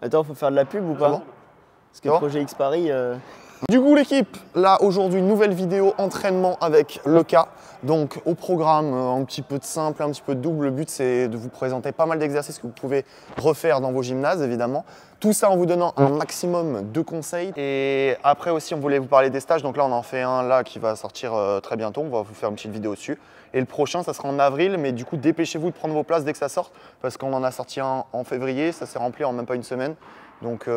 Attends, faut faire de la pub ou pas? Bon. Parce que Projet X Paris. Du coup l'équipe, là aujourd'hui nouvelle vidéo entraînement avec le cas. Donc au programme un petit peu de simple, un petit peu de double. Le but c'est de vous présenter pas mal d'exercices que vous pouvez refaire dans vos gymnases évidemment. Tout ça en vous donnant un maximum de conseils. Et après aussi on voulait vous parler des stages. Donc là on en fait un là qui va sortir très bientôt. On va vous faire une petite vidéo dessus. Et le prochain ça sera en avril. Mais du coup dépêchez-vous de prendre vos places dès que ça sort. Parce qu'on en a sorti un en février. Ça s'est rempli en même pas une semaine. Donc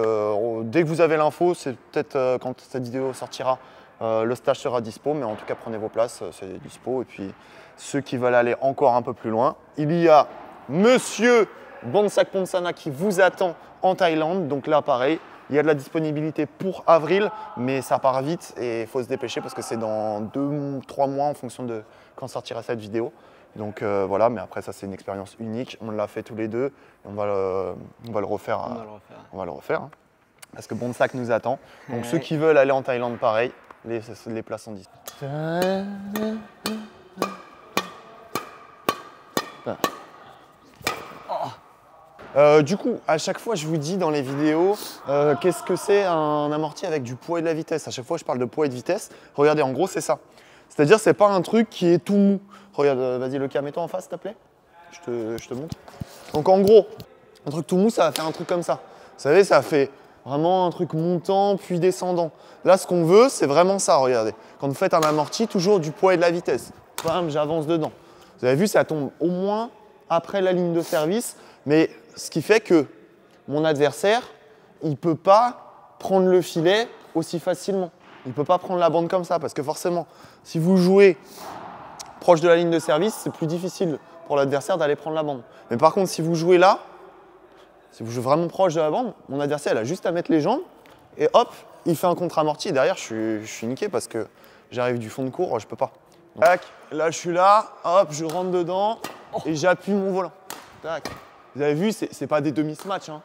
dès que vous avez l'info, c'est peut-être quand cette vidéo sortira, le stage sera dispo, mais en tout cas prenez vos places, c'est dispo. Et puis ceux qui veulent aller encore un peu plus loin, il y a Monsieur Bonsak Ponsana qui vous attend en Thaïlande. Donc là pareil, il y a de la disponibilité pour avril, mais ça part vite et il faut se dépêcher parce que c'est dans 2-3 mois en fonction de quand sortira cette vidéo. Donc voilà, mais après ça c'est une expérience unique, on l'a fait tous les deux, et on va le refaire. On va le refaire, hein, parce que Bonsak nous attend. Donc ceux qui veulent aller en Thaïlande, pareil, les places sont disponibles. Du coup, à chaque fois je vous dis dans les vidéos, qu'est-ce que c'est un amorti avec du poids et de la vitesse. À chaque fois je parle de poids et de vitesse. Regardez, en gros c'est ça. C'est-à-dire c'est pas un truc qui est tout mou. Regarde, vas-y le cas, mets-toi en face s'il te plaît. Je te montre. Donc en gros, un truc tout mou, ça va faire un truc comme ça. Vous savez, ça fait vraiment un truc montant puis descendant. Là, ce qu'on veut, c'est vraiment ça, regardez. Quand vous faites un amorti, toujours du poids et de la vitesse. Bam, j'avance dedans. Vous avez vu, ça tombe au moins après la ligne de service. Mais ce qui fait que mon adversaire, il ne peut pas prendre le filet aussi facilement. Il ne peut pas prendre la bande comme ça. Parce que forcément, si vous jouez proche de la ligne de service, c'est plus difficile pour l'adversaire d'aller prendre la bande. Mais par contre, si vous jouez là, si vous jouez vraiment proche de la bande, mon adversaire il a juste à mettre les jambes et hop, il fait un contre-amorti. Et derrière, je suis niqué parce que j'arrive du fond de cours, je peux pas. Donc, tac, là je suis là, hop, je rentre dedans et j'appuie mon volant. Tac. Vous avez vu, c'est pas des demi-smatchs, hein,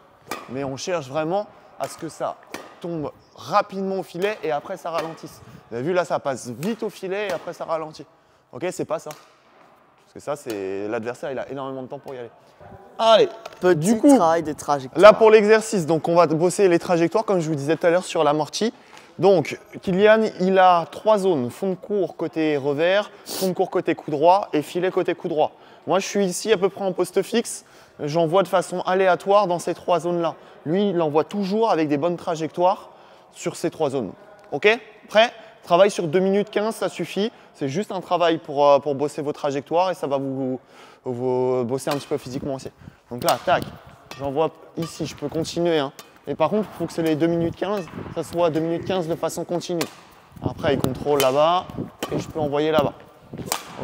mais on cherche vraiment à ce que ça tombe rapidement au filet et après ça ralentisse. Vous avez vu, là ça passe vite au filet et après ça ralentit. Ok, c'est pas ça. Parce que ça, c'est l'adversaire, il a énormément de temps pour y aller. Allez, du coup, travail des trajectoires. là pour l'exercice, donc on va bosser les trajectoires comme je vous disais tout à l'heure sur l'amorti. Donc, Kylian, il a 3 zones, fond de cours côté revers, fond de cours côté coup droit et filet côté coup droit. Moi, je suis ici à peu près en poste fixe, j'envoie de façon aléatoire dans ces 3 zones-là. Lui, il envoie toujours avec des bonnes trajectoires sur ces 3 zones. Ok? Prêt? Travail sur 2 minutes 15, ça suffit. C'est juste un travail pour bosser vos trajectoires et ça va vous bosser un petit peu physiquement aussi. Donc là, tac, j'envoie ici, je peux continuer. Hein. Et par contre, il faut que c'est les 2 minutes 15, ça soit 2 minutes 15 de façon continue. Après, il contrôle là-bas et je peux envoyer là-bas.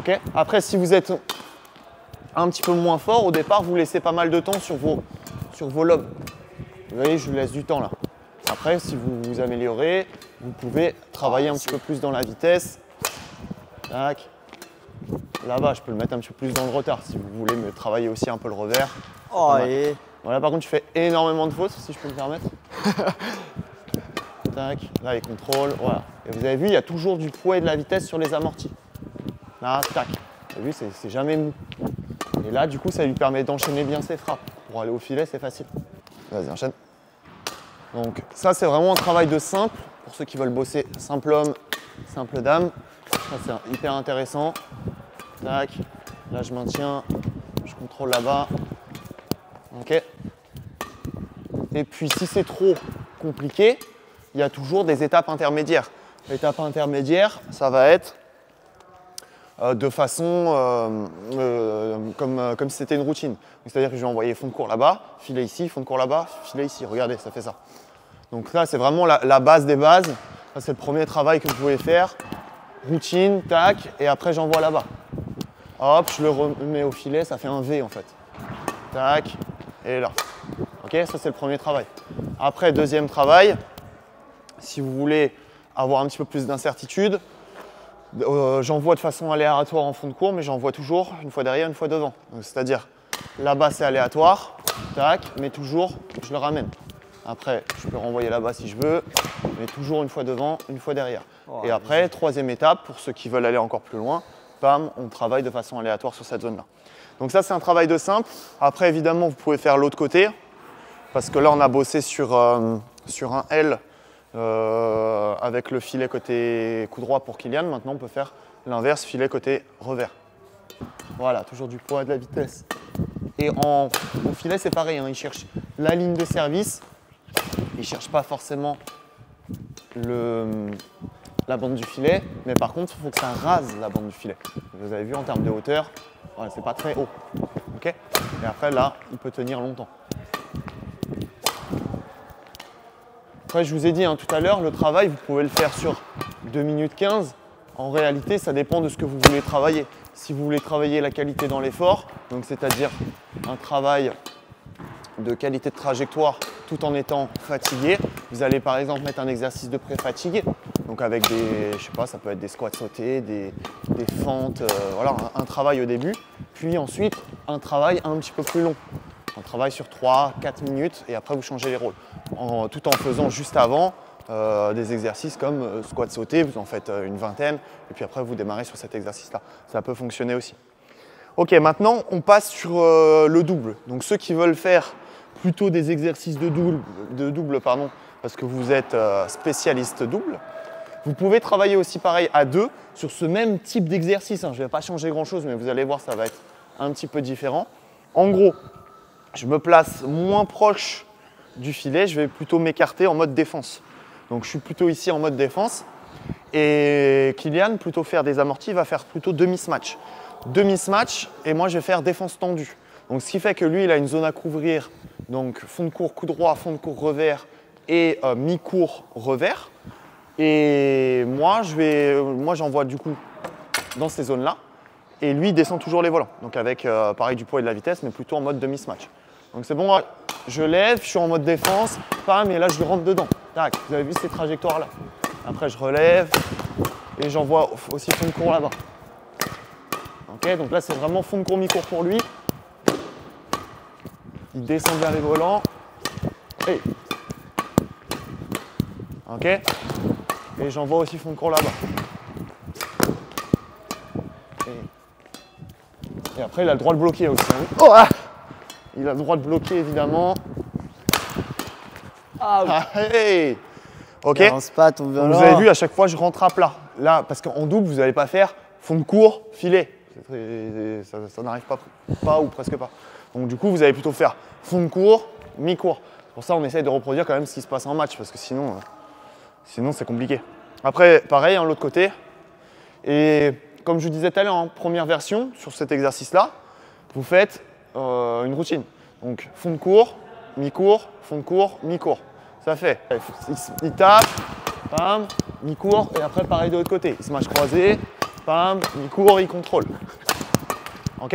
Ok? Après, si vous êtes un petit peu moins fort, au départ, vous laissez pas mal de temps sur vos lobes. Vous voyez, je vous laisse du temps là. Après, si vous vous améliorez, vous pouvez travailler un petit peu plus dans la vitesse. Tac. Là-bas, je peux le mettre un petit peu plus dans le retard si vous voulez me travailler aussi un peu le revers. Oh, et... Voilà, par contre, je fais énormément de fautes, si je peux me permettre. Tac. Là, il contrôle. Voilà. Et vous avez vu, il y a toujours du poids et de la vitesse sur les amortis. Là, tac. Vous avez vu, c'est jamais mou. Et là, du coup, ça lui permet d'enchaîner bien ses frappes. Pour aller au filet, c'est facile. Vas-y, enchaîne. Donc ça c'est vraiment un travail de simple, pour ceux qui veulent bosser simple homme, simple dame. Ça c'est hyper intéressant. Tac, là je maintiens, je contrôle là-bas. Ok. Et puis si c'est trop compliqué, il y a toujours des étapes intermédiaires. L'étape intermédiaire, ça va être de façon comme si c'était une routine. C'est-à-dire que je vais envoyer fond de cours là-bas, filet ici, fond de cours là-bas, filet ici. Regardez, ça fait ça. Donc là, c'est vraiment la base des bases. Ça, c'est le premier travail que vous pouvez faire. Routine, tac, et après j'envoie là-bas. Hop, je le remets au filet, ça fait un V en fait. Tac, et là. Ok, ça c'est le premier travail. Après, deuxième travail, si vous voulez avoir un petit peu plus d'incertitude, j'envoie de façon aléatoire en fond de cours, mais j'envoie toujours une fois derrière, une fois devant. C'est-à-dire, là-bas c'est aléatoire, tac, mais toujours je le ramène. Après, je peux renvoyer là-bas si je veux, mais toujours une fois devant, une fois derrière. Oh, et après, troisième étape, pour ceux qui veulent aller encore plus loin, bam, on travaille de façon aléatoire sur cette zone-là. Donc ça, c'est un travail de simple. Après, évidemment, vous pouvez faire l'autre côté. parce que là, on a bossé sur un L avec le filet côté coup droit pour Kylian. Maintenant, on peut faire l'inverse, filet côté revers. Voilà, toujours du poids, de la vitesse. Et au filet, c'est pareil, hein, il cherche la ligne de service. Il ne cherche pas forcément la bande du filet, mais par contre, il faut que ça rase la bande du filet. Vous avez vu, en termes de hauteur, voilà, c'est pas très haut. Okay, et après, là, il peut tenir longtemps. Après, je vous ai dit hein, tout à l'heure, le travail, vous pouvez le faire sur 2 minutes 15. En réalité, ça dépend de ce que vous voulez travailler. Si vous voulez travailler la qualité dans l'effort, donc c'est-à-dire un travail de qualité de trajectoire tout en étant fatigué, vous allez par exemple mettre un exercice de pré-fatigue, donc avec des, je sais pas, ça peut être des squats sautés, des fentes, voilà, un travail au début, puis ensuite un travail un petit peu plus long. Un travail sur 3-4 minutes et après vous changez les rôles. Tout en faisant juste avant des exercices comme squat sauté, vous en faites une vingtaine et puis après vous démarrez sur cet exercice-là. Ça peut fonctionner aussi. Ok, maintenant on passe sur le double. Donc ceux qui veulent faire plutôt des exercices de double parce que vous êtes spécialiste double, vous pouvez travailler aussi pareil à deux sur ce même type d'exercice. Je ne vais pas changer grand-chose, mais vous allez voir, ça va être un petit peu différent. En gros, je me place moins proche du filet, je vais plutôt m'écarter en mode défense. Donc je suis plutôt ici en mode défense. Et Kylian, plutôt faire des amortis, va faire plutôt demi-smatch. Demi-smatch, et moi je vais faire défense tendue. Donc ce qui fait que lui, il a une zone à couvrir, donc fond de cours coup droit, fond de cours revers et mi-cours revers. Et moi j'envoie du coup dans ces zones-là. Et lui, il descend toujours les volants. Donc avec pareil du poids et de la vitesse, mais plutôt en mode demi-smatch. Donc c'est bon, je lève, je suis en mode défense, pam, et là je rentre dedans. Tac, vous avez vu ces trajectoires-là. Après je relève et j'envoie aussi fond de cours là-bas. Ok, donc là c'est vraiment fond de cours, mi-cours pour lui. Il descend vers les volants. Et ok, et j'envoie aussi fond de cours là-bas. Et après, il a le droit de bloquer aussi. Hein. Oh, ah, il a le droit de bloquer, évidemment. Ah, hey. Ok. Vous avez vu, à chaque fois, je rentre à plat. Là, parce qu'en double, vous n'allez pas faire fond de cours, filet. Ça n'arrive pas ou presque pas. Donc, du coup, vous allez plutôt faire fond de cours, mi-cours. Pour ça, on essaye de reproduire quand même ce qui se passe en match, parce que sinon c'est compliqué. Après, pareil, hein, l'autre côté. Et comme je vous disais tout à l'heure, en première version, sur cet exercice-là, vous faites une routine. Donc, fond de cours, mi-cours, fond de cours, mi-cours. Ça fait, il tape, pam, mi-cours, et après, pareil de l'autre côté. Il smash croisé, pam, mi-cours, il contrôle. Ok?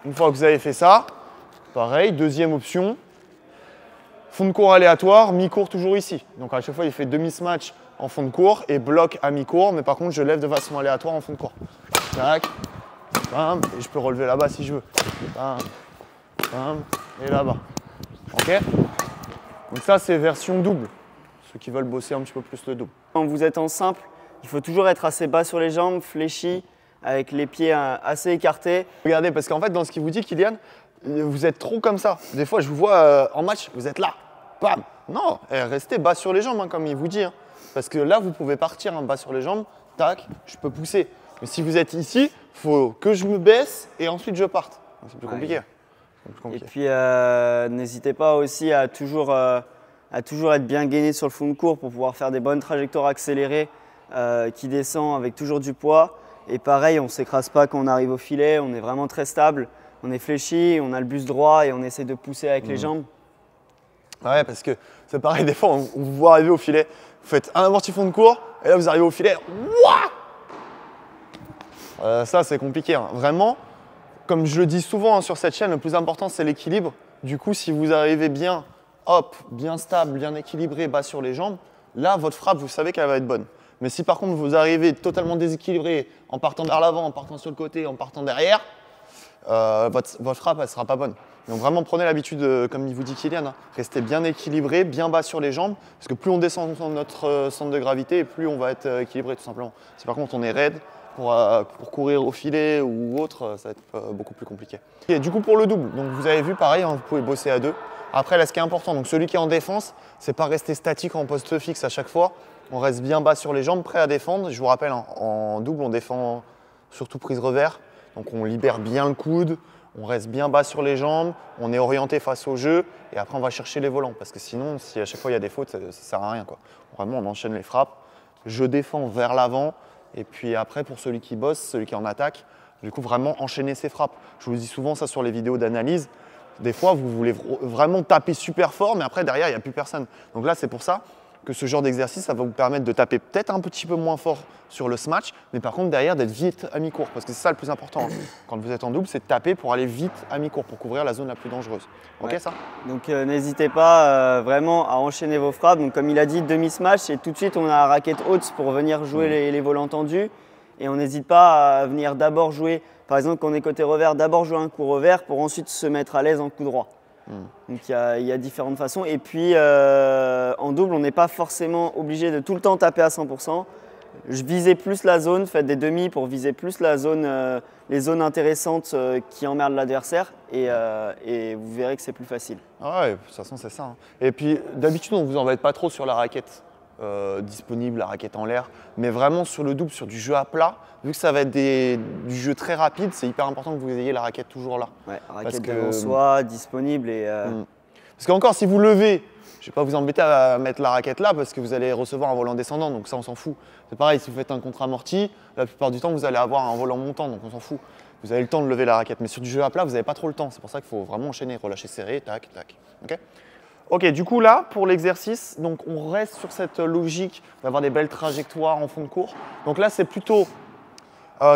Une fois que vous avez fait ça, pareil, deuxième option, fond de cours aléatoire, mi-cours toujours ici. Donc, à chaque fois, il fait demi-smatch en fond de cours et bloc à mi-cours, mais par contre, je lève de façon aléatoire en fond de cours. Tac, bam, et je peux relever là-bas si je veux. Bam, bam, et là-bas. Ok? Donc ça, c'est version double. Ceux qui veulent bosser un petit peu plus le double. Quand vous êtes en simple, il faut toujours être assez bas sur les jambes, fléchi, avec les pieds assez écartés. Regardez, parce qu'en fait, dans ce qu'il vous dit, Kylian, vous êtes trop comme ça. Des fois, je vous vois en match, vous êtes là. Bam. Non, restez bas sur les jambes, hein, comme il vous dit. Hein. Parce que là, vous pouvez partir en bas sur les jambes, tac, je peux pousser. Mais si vous êtes ici, il faut que je me baisse et ensuite je parte. C'est plus compliqué. Et puis, n'hésitez pas aussi à toujours être bien gainé sur le fond de cours pour pouvoir faire des bonnes trajectoires accélérées qui descend avec toujours du poids. Et pareil, on ne s'écrase pas quand on arrive au filet, on est vraiment très stable, on est fléchi, on a le buste droit et on essaie de pousser avec les jambes. Ouais, parce que c'est pareil, des fois, on vous voit arriver au filet, vous faites un amorti fond de cours, et là, vous arrivez au filet, ça, c'est compliqué. Hein. Vraiment, comme je le dis souvent hein, sur cette chaîne, le plus important, c'est l'équilibre. Du coup, si vous arrivez bien, hop, bien stable, bien équilibré, bas sur les jambes, là, votre frappe, vous savez qu'elle va être bonne. Mais si par contre, vous arrivez totalement déséquilibré, en partant vers l'avant, en partant sur le côté, en partant derrière, votre frappe, elle ne sera pas bonne. Donc vraiment, prenez l'habitude, comme il vous dit Kylian, hein, restez bien équilibré, bien bas sur les jambes, parce que plus on descend dans notre centre de gravité, plus on va être équilibré tout simplement. Si par contre on est raide, pour courir au filet ou autre, ça va être beaucoup plus compliqué. Et du coup pour le double, donc vous avez vu pareil, hein, vous pouvez bosser à deux. Après, là, ce qui est important, donc celui qui est en défense, c'est pas rester statique en poste fixe à chaque fois. On reste bien bas sur les jambes, prêt à défendre. Je vous rappelle, en double, on défend surtout prise revers. Donc on libère bien le coude, on reste bien bas sur les jambes, on est orienté face au jeu et après on va chercher les volants. Parce que sinon, si à chaque fois il y a des fautes, ça ne sert à rien, quoi. Vraiment, on enchaîne les frappes. Je défends vers l'avant et puis après, pour celui qui bosse, celui qui est en attaque, du coup, vraiment enchaîner ses frappes. Je vous dis souvent ça sur les vidéos d'analyse. Des fois, vous voulez vraiment taper super fort, mais après, derrière, il n'y a plus personne. Donc là, c'est pour ça que ce genre d'exercice, ça va vous permettre de taper peut-être un petit peu moins fort sur le smash, mais par contre, derrière, d'être vite à mi-court. Parce que c'est ça le plus important. Quand vous êtes en double, c'est de taper pour aller vite à mi-court, pour couvrir la zone la plus dangereuse. Ok, Ouais. ça? Donc n'hésitez pas vraiment à enchaîner vos frappes. Donc comme il a dit, demi-smash et tout de suite on a la raquette haute pour venir jouer les volants tendus. Et on n'hésite pas à venir d'abord jouer, par exemple quand on est côté revers, d'abord jouer un coup revers pour ensuite se mettre à l'aise en coup droit. Donc il y a différentes façons. Et puis en double, on n'est pas forcément obligé de tout le temps taper à 100%. Je visais plus la zone, faites des demi pour viser plus la zone, les zones intéressantes qui emmerdent l'adversaire et vous verrez que c'est plus facile. Ah ouais, de toute façon, c'est ça, hein. Et puis, d'habitude, on ne vous embête pas trop sur la raquette disponible, la raquette en l'air, mais vraiment sur le double, sur du jeu à plat, vu que ça va être du jeu très rapide, c'est hyper important que vous ayez la raquette toujours là. Ouais, raquette devant soi, disponible et… Parce qu'encore, si vous levez, je ne vais pas vous embêter à mettre la raquette là parce que vous allez recevoir un volant descendant, donc ça on s'en fout. C'est pareil, si vous faites un contre-amorti, la plupart du temps vous allez avoir un volant montant, donc on s'en fout. Vous avez le temps de lever la raquette, mais sur du jeu à plat, vous n'avez pas trop le temps. C'est pour ça qu'il faut vraiment enchaîner, relâcher serré, tac, tac. Ok, ok, du coup là, pour l'exercice, donc on reste sur cette logique d'avoir des belles trajectoires en fond de cours. Donc là, c'est plutôt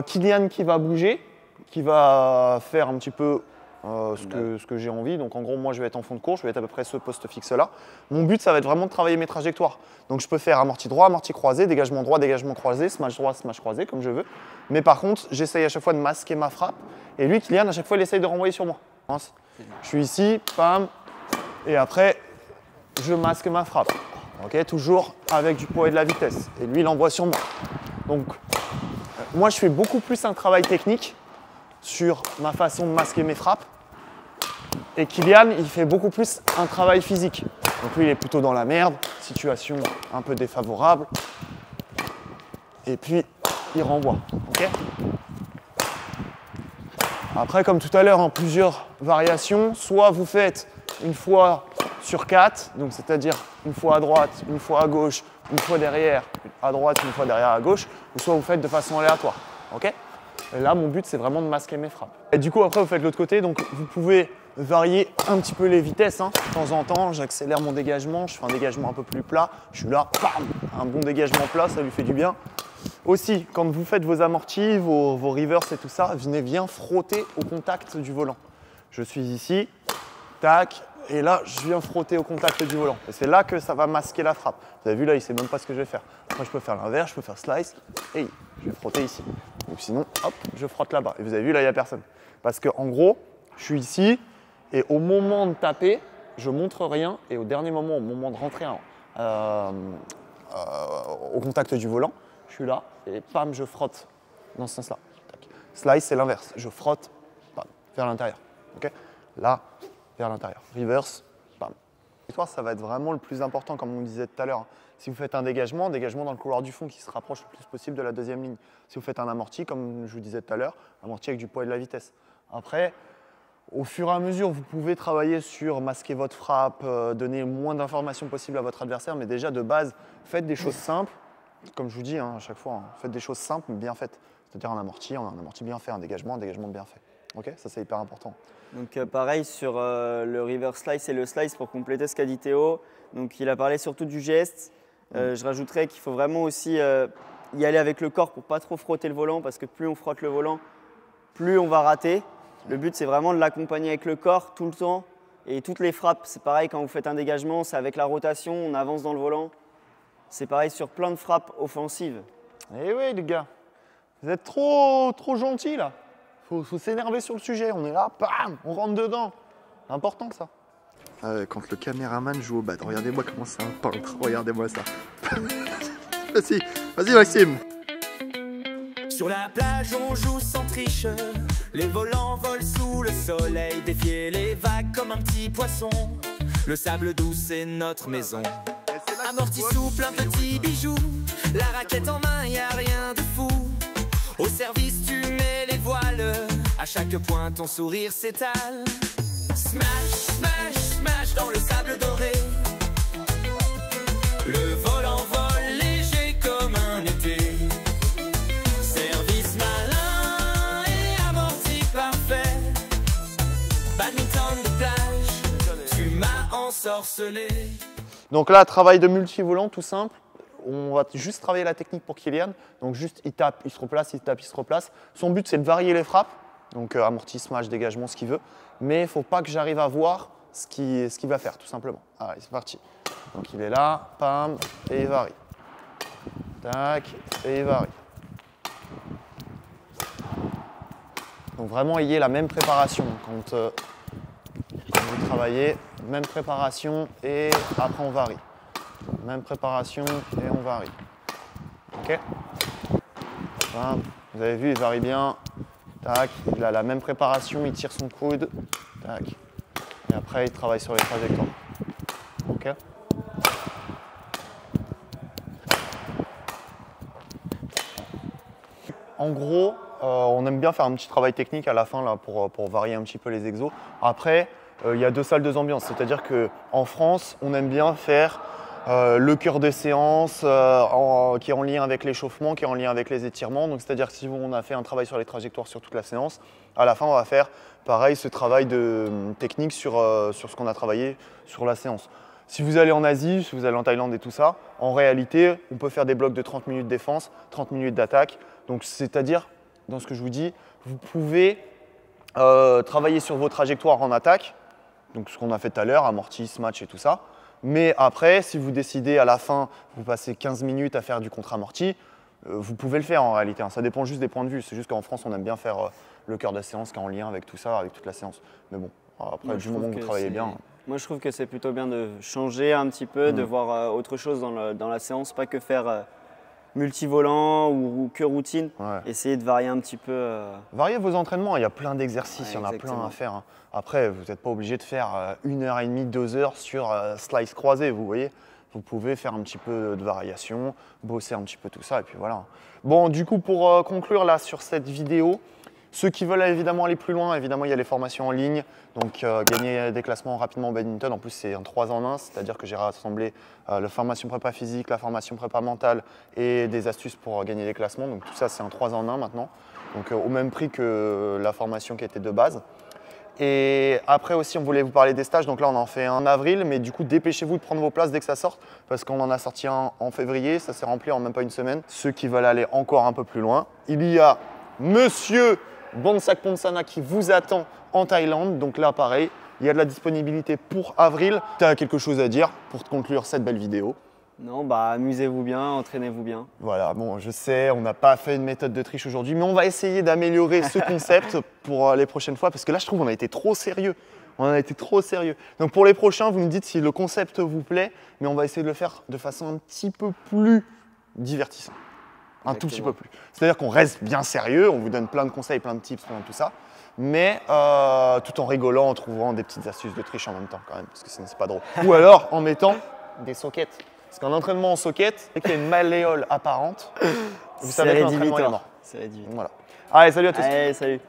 Kylian qui va bouger, qui va faire un petit peu ce que j'ai envie. Donc en gros, moi je vais être en fond de cours, je vais être à peu près ce poste fixe là. Mon but, ça va être vraiment de travailler mes trajectoires. Donc je peux faire amorti droit, amorti croisé, dégagement croisé, smash droit, smash croisé, comme je veux. Mais par contre, j'essaye à chaque fois de masquer ma frappe. Et lui, Kylian, à chaque fois, il essaye de renvoyer sur moi. Je suis ici, pam, et après, je masque ma frappe. Ok, toujours avec du poids et de la vitesse. Et lui, il envoie sur moi. Donc, moi, je fais beaucoup plus un travail technique sur ma façon de masquer mes frappes. Et Kylian, il fait beaucoup plus un travail physique. Donc lui, il est plutôt dans la merde, situation un peu défavorable. Et puis, il renvoie. Okay, après, comme tout à l'heure, en plusieurs variations, soit vous faites une fois sur 4, donc c'est-à-dire une fois à droite, une fois à gauche, une fois derrière à droite, une fois derrière à gauche, ou soit vous faites de façon aléatoire. Okay, et là, mon but, c'est vraiment de masquer mes frappes. Et du coup, après, vous faites l'autre côté, donc vous pouvez varier un petit peu les vitesses. Hein. De temps en temps, j'accélère mon dégagement, je fais un dégagement un peu plus plat. Je suis là, bam, un bon dégagement plat, ça lui fait du bien. Aussi, quand vous faites vos amortis, vos reverse et tout ça, venez bien frotter au contact du volant. Je suis ici, tac, et là, je viens frotter au contact du volant. Et c'est là que ça va masquer la frappe. Vous avez vu, là, il ne sait même pas ce que je vais faire. Après, je peux faire l'inverse, je peux faire slice, et je vais frotter ici. Ou sinon, hop, je frotte là-bas. Et vous avez vu, là, il n'y a personne. Parce qu'en gros, je suis ici, et au moment de taper, je montre rien, et au dernier moment, au moment de rentrer au contact du volant, je suis là, et pam, je frotte dans ce sens-là. Slice, c'est l'inverse. Je frotte, pam, vers l'intérieur. Okay, là, vers l'intérieur. Reverse, pam. Ça va être vraiment le plus important, comme on disait tout à l'heure. Si vous faites un dégagement dans le couloir du fond qui se rapproche le plus possible de la deuxième ligne. Si vous faites un amorti, comme je vous disais tout à l'heure, amorti avec du poids et de la vitesse. Après, au fur et à mesure, vous pouvez travailler sur masquer votre frappe, donner le moins d'informations possible à votre adversaire, mais déjà de base, faites des choses simples. Comme je vous dis à chaque fois, faites des choses simples mais bien faites. C'est-à-dire un amorti bien fait, un dégagement bien fait. Ok, ça c'est hyper important. Donc pareil sur le reverse slice et le slice pour compléter ce qu'a dit Théo. Donc il a parlé surtout du geste. Je rajouterais qu'il faut vraiment aussi y aller avec le corps pour pas trop frotter le volant parce que plus on frotte le volant, plus on va rater. Le but c'est vraiment de l'accompagner avec le corps tout le temps et toutes les frappes. C'est pareil quand vous faites un dégagement, c'est avec la rotation, on avance dans le volant. C'est pareil sur plein de frappes offensives. Eh oui les gars, vous êtes trop gentils là. Faut s'énerver sur le sujet, on est là, bam, on rentre dedans. C'est important ça. Quand le caméraman joue au bad, regardez-moi comment c'est un peintre, regardez-moi ça. Vas-y Maxime. Sur la plage on joue sans triche, les volants volent sous le soleil, défier les vagues comme un petit poisson. Le sable doux c'est notre maison. Amorti sous plein de petits bijoux. La raquette en main, y a rien de fou. Au service tu mets les voiles. À chaque point ton sourire s'étale. Smash, smash, smash dans le sable doré. Le vol en vol léger comme un été. Service malin et amorti parfait. Badminton de plage, tu m'as ensorcelé. Donc là, travail de multivolant tout simple. On va juste travailler la technique pour Kylian. Donc juste, il tape, il se replace, il tape, il se replace. Son but, c'est de varier les frappes. Donc amorti, smash, dégagement, ce qu'il veut. Mais il ne faut pas que j'arrive à voir ce qu'il va faire, tout simplement. Allez, c'est parti. Donc il est là, pam, et il varie. Tac, et il varie. Donc vraiment, ayez la même préparation quand vous travaillez. Même préparation et après on varie. Même préparation et on varie. Ok. Bam. Vous avez vu, il varie bien. Tac. Il a la même préparation, il tire son coude. Tac. Et après, il travaille sur les trajectoires. Ok. En gros, on aime bien faire un petit travail technique à la fin là, pour varier un petit peu les exos. Après, il y a deux salles, deux ambiances. C'est-à-dire qu'en France, on aime bien faire le cœur de séance qui est en lien avec l'échauffement, qui est en lien avec les étirements. Donc, c'est-à-dire que si on a fait un travail sur les trajectoires sur toute la séance, à la fin, on va faire pareil ce travail de technique sur ce qu'on a travaillé sur la séance. Si vous allez en Asie, si vous allez en Thaïlande et tout ça, en réalité, on peut faire des blocs de 30 minutes de défense, 30 minutes d'attaque. Donc, c'est-à-dire, dans ce que je vous dis, vous pouvez travailler sur vos trajectoires en attaque, donc ce qu'on a fait tout à l'heure, amorti, smash et tout ça. Mais après, si vous décidez à la fin, vous passez 15 minutes à faire du contre-amorti, vous pouvez le faire en réalité. Ça dépend juste des points de vue. C'est juste qu'en France, on aime bien faire le cœur de la séance qui est en lien avec tout ça, avec toute la séance. Mais bon, après, du moment que vous travaillez bien. Moi, je trouve que c'est plutôt bien de changer un petit peu, de voir autre chose dans la séance, pas que faire multivolant ou que routine. Ouais. Essayez de varier un petit peu. Variez vos entraînements, il y a plein d'exercices, il y en a exactement. plein à faire. Hein. Après, vous n'êtes pas obligé de faire 1h30, 2 heures sur slice croisé, vous voyez. Vous pouvez faire un petit peu de variation, bosser un petit peu tout ça, et puis voilà. Bon, du coup, pour conclure là sur cette vidéo, ceux qui veulent évidemment aller plus loin, évidemment, il y a les formations en ligne. Donc, gagner des classements rapidement en badminton. En plus, c'est un 3 en 1, c'est-à-dire que j'ai rassemblé la formation prépa physique, la formation prépa mentale et des astuces pour gagner des classements. Donc, tout ça, c'est un 3 en 1 maintenant. Donc, au même prix que la formation qui était de base. Et après aussi, on voulait vous parler des stages. Donc là, on en fait un en avril, mais du coup, dépêchez-vous de prendre vos places dès que ça sort, parce qu'on en a sorti un en février. Ça s'est rempli en même pas une semaine. Ceux qui veulent aller encore un peu plus loin, il y a Monsieur Bonsak Ponsana qui vous attend en Thaïlande. Donc là, pareil, il y a de la disponibilité pour avril. Tu as quelque chose à dire pour conclure cette belle vidéo? Non, bah amusez-vous bien, entraînez-vous bien. Voilà, bon, je sais, on n'a pas fait une méthode de triche aujourd'hui, mais on va essayer d'améliorer ce concept pour les prochaines fois, parce que là, je trouve qu'on a été trop sérieux. On a été trop sérieux. Donc pour les prochains, vous me dites si le concept vous plaît, mais on va essayer de le faire de façon un petit peu plus divertissante. Un tout petit peu plus. C'est-à-dire qu'on reste bien sérieux, on vous donne plein de conseils, plein de tips, plein de tout ça, mais tout en rigolant, en trouvant des petites astuces de triche en même temps quand même, parce que sinon c'est pas drôle. Ou alors en mettant des sockets. Parce qu'un entraînement en socket, c'est qu'il y a une malléole apparente. Vous savez que l'entraînement est mort. C'est rédhibitoire. Voilà. Allez, salut à tous. Allez, salut.